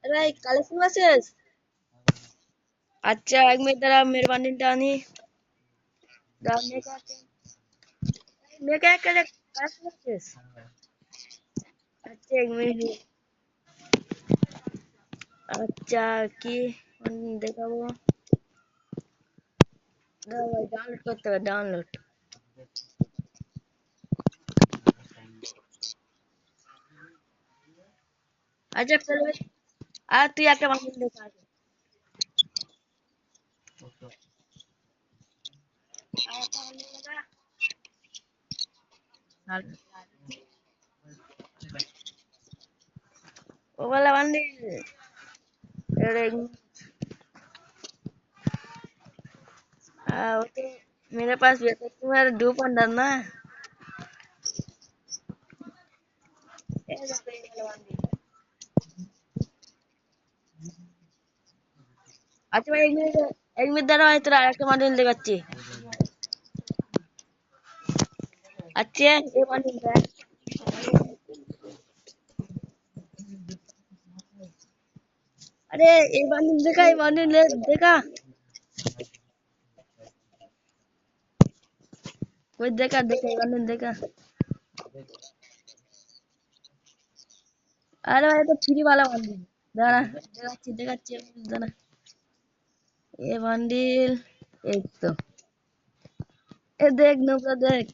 अरे collection message. अच्छा एक मिनट जरा मेरे बंडल डानी डालने का मैं क्या करे कलेक्शन मैसेज। अच्छा एक मिनट अच्छा की देखा वो डाउनलोड करते हैं डाउनलोड। अच्छा पहले तू या के बंडल देखा वो वाला बंडल अरे वो तो मेरे पास भी है तो तुम्हारा दो बंडल ना अच्छा भाई एक मिनट दाঁড়াও তোরা আরেকটা মডেল দেখাচ্ছি আচ্ছা এই মডেলটা আরে এই মডেল দেখা এই মডেল দেখা कोई देखा देखा ये मॉडल देखा अरे भाई तो फ्री वाला मॉडल दाঁড়া দেখাচ্ছি দেখাচ্ছি দাঁড়া ये मॉडल एक तो ये देख नौका देख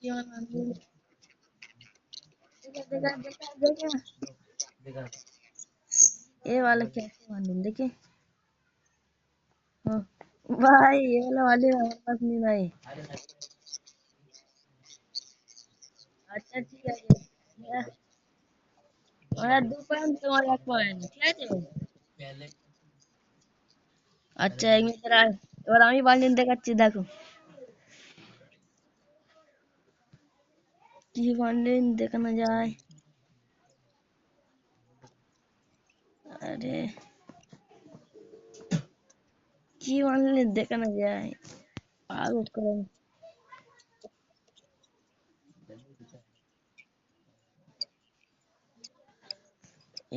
ये मॉडल देखा देखा देखा देखा ये वाला कैसे मॉडल देखे हाँ भाई ये वाला मॉडल हमारे पास नहीं भाई अच्छा ठीक है ওরা 2 পয়েন্ট তোমার 1 পয়েন্ট ঠিক আছে আচ্ছা এক মিনিট দাঁড়াও এবার আমি বান্ডিল দেখাচ্ছি দেখো কি বান্ডিল দেখানো যায় আরে কি বান্ডিল দেখানো যায় পাগল করে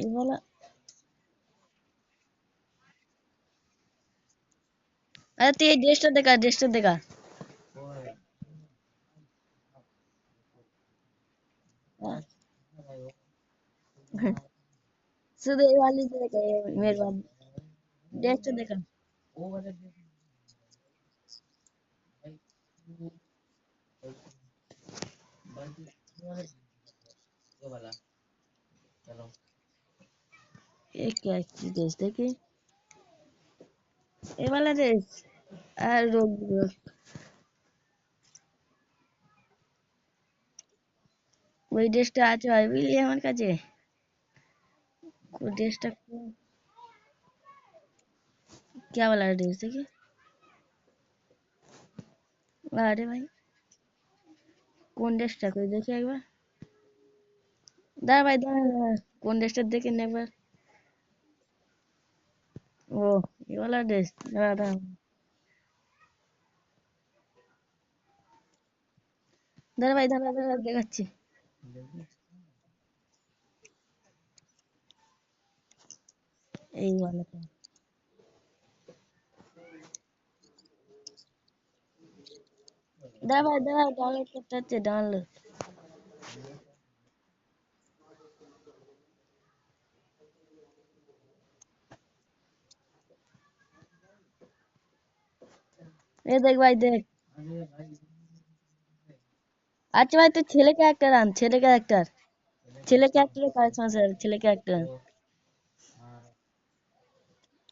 এই বলা আরে তুই এই ড্রেসটা দেখা শুধু এই বান্ডিল দেখা মেরে বাদ ড্রেসটা দেখা ये क्या की ड्रेस देखी ये वाला ड्रेस আর রোগ ওই ড্রেসটা আছে ভাই বুঝলি আমার কাছে ওই ড্রেসটা क्या वाला ड्रेस देखी अरे भाई কোন ড্রেসটা কই দেখি একবার দাঁড়া ভাই দাঁড়া কোন ড্রেসটা দেখে নে একবার ও ये वाला ड्रेस दाঁড়া দাঁড়া দাঁড়া ভাই দাঁড়া দাঁড়া দেখাচ্ছি এই ওয়ালাটা দাঁড়া ভাই দাঁড়া ডাউনলোড করতে হচ্ছে ডাউনলোড এই দেখ ভাই দেখ আচ্ছা ভাই তুই ছেলে ক্যারেক্টার আন ছেলে ক্যারেক্টারের কাজ আছে ছেলে ক্যারেক্টার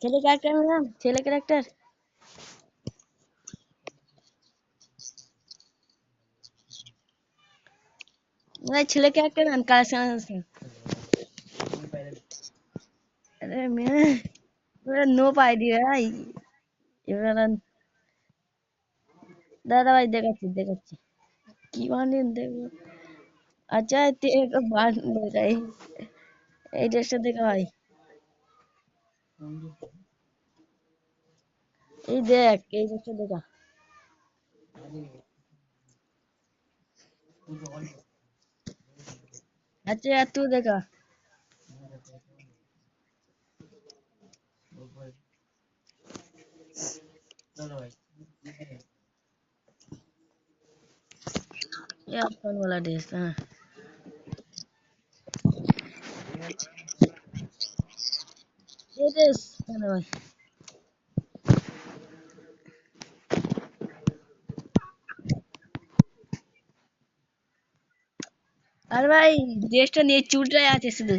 ছেলে ক্যারেক্টার ভাই ছেলে ক্যারেক্টার আন কাজ আছে अरे मैं नो आईडी ভাই এবার দাদা ভাই দেখাচ্ছি কি মানে দেখবো अच्छा ते एक बात देखाई এই ড্রেসটা দেখা ভাই, এই দেখ এই ড্রেসটা দেখা। আচ্ছা আর তুই দেখা। ये अपन वाला ड्रेस हाँ। ये ड्रेस पहना भाई। अरे भाई ड्रेसটা নিয়ে চুলটাই আছে শুধু।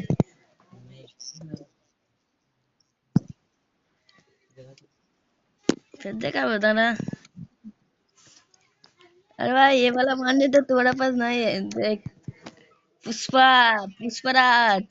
फिर देखा बता ना। अरे भाई ये वाला मानने तो तुम्हारे पास नहीं है देख। पुष्पा, पुष्पराज।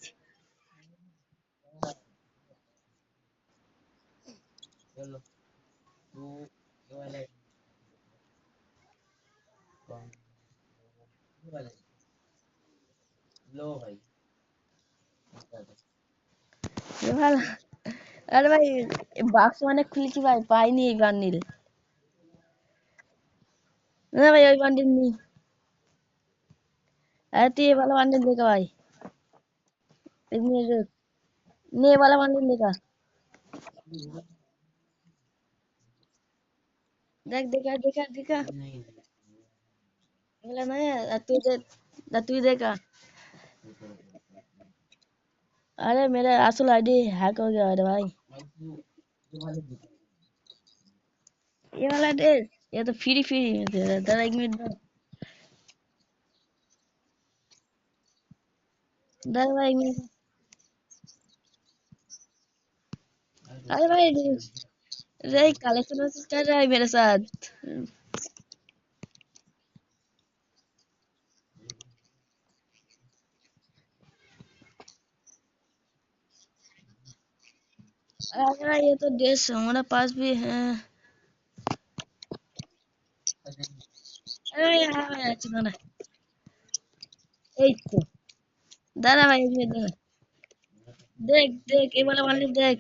ये वाला। अरे भाई বাক্স মানে খুলেছি ভাই পাইনি এই বান্ডিল। না ভাই ওই বান্ডিল নেই। अरे तू ये वाला बंडल देखा भाई। एक मिनट। ने वाला बंडल देखा। देख देखा देखा देखा। बोला ना यार तू दे। तू देखा। अरे मेरा असल आईडी हैक हो गया अरे भाई। ये वाला ड्रेस ये तो फ्री फ्री में दे रहा था एक मिनट दो। दे भाई एक मिनट। अरे भाई रे कलेक्शन कर रहा है मेरे साथ। अरे भाई ये तो ड्रेस हमारे पास भी है। अरे भाई हाँ भाई अच्छा ना। एक तो दादा भाई एक मिनट देख देख ये वाला वाले देख।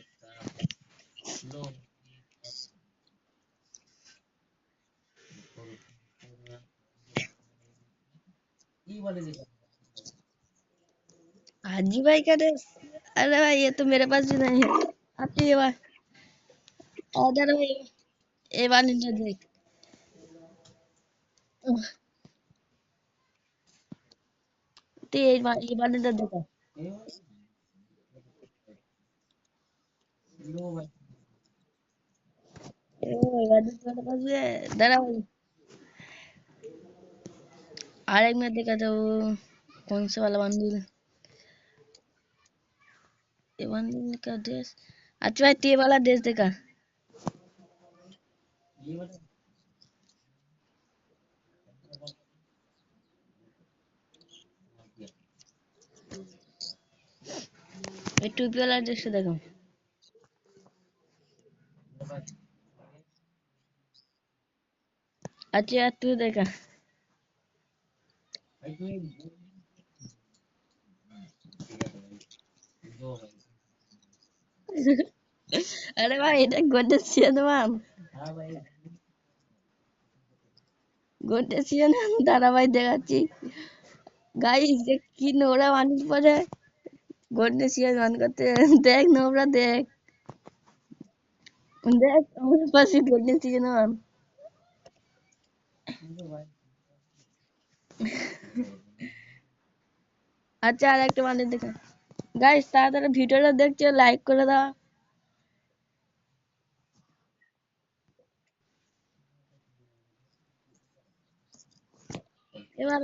हाजी भाई का ड्रेस। अरे भाई ये तो मेरे पास भी नहीं है। आप ये बात ऑर्डर भाई ये वाली ना देख। तो ये वाली ना देखा। ये वाली तो मेरे पास भी है दादा भाई। और एक मैं देखा था वो कौन सा वाला बंडल। ये बंडल का ड्रेस। अच्छा भाई ये वाला ड्रेस देखा। ये टूपी वाला ड्रेस देखा। अच्छा यार तू देखा। अरे भाई এটা গোটেশিয়ান মান গোটেশিয়ান দাঁড়া ভাই দেখাচ্ছি গাইস যে কি নোংরা মানুষ পরে গোটেশিয়ান মান করতে দেখ নোংরা দেখ দেখ আমার পাশে গোটেশিয়ান মান আচ্ছা আর একটা মানে দেখা গাইস তাড়াতাড়ি ভিডিওটা দেখছো লাইক করে দাও এবার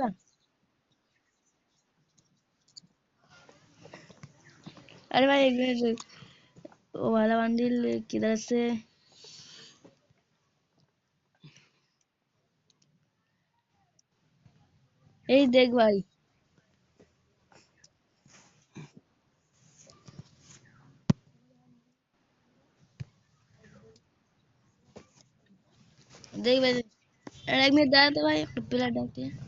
अरे भाई एक मिनट वो वाला बंडल किधर से यही देख भाई देख भाई अरे एक मिनट दादा तो भाई पिला डालते हैं।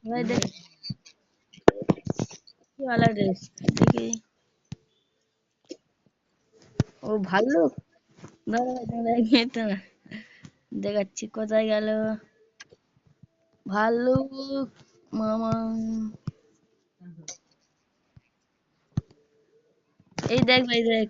ভাই দেখ কি ভালো ড্রেস দেখি। ও ভাল্লুক, দাঁড়া দাঁড়া এটা না, দেখাচ্ছি কোথায় গেল ভাল্লুক মামা। এই দেখ ভাই দেখ